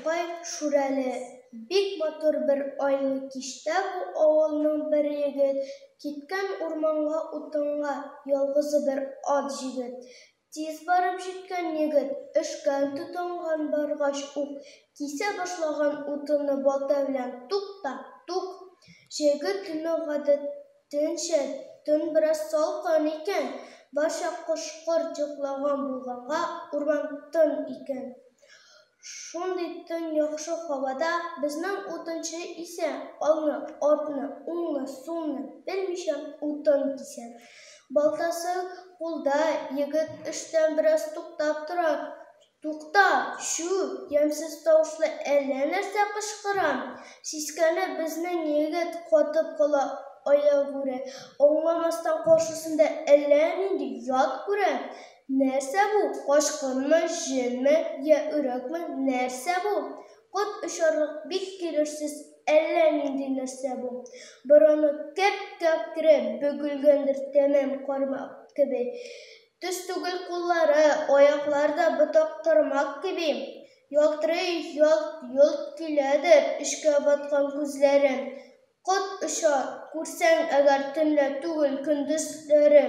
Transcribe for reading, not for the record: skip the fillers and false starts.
Шулай шүрәле, бик матур бер айлы кичтә бу авылның бер егет киткән урманга утынга, ялгызы бер ат җигеп. Тиз барып җиткән егет өшкән тотынган баргач ук кисә башлаган утынны балта белән тук-так-тук. Җәйге төнне гадәтенчә төн бераз салкын икән, барча кош-корт йоклаган булганга, урман тын икән. Шундый тын яхшы һавада безнең утынчы исә алны-артны, уңны-сулны белмичә утын кисә. Балтасы кулда, егет эштән бераз туктап тора. Тукта, чү, ямьсез тавышлы әллә нәрсә кычкыра. Сискәнеп безнең егет катып кала аягүрә. Аңламастан каршысында әллә нинди ят күрә. Нәрсә бу? Кашкынмы, җенме, йә өрәкме? Нәрсә бу? Кот очарлык бик килешсез әллә нинди нәрсә бу. Борыны кәп-кәкре, бөгелгәндер тәмам кармак кеби. Төз түгел куллары, аяклары да ботак-тармак кеби. Ялтырый, ялт-йолт киләдер эчкә баткан күзләре. Кот оча, күрсәң әгәр төнлә түгел, көндезләре.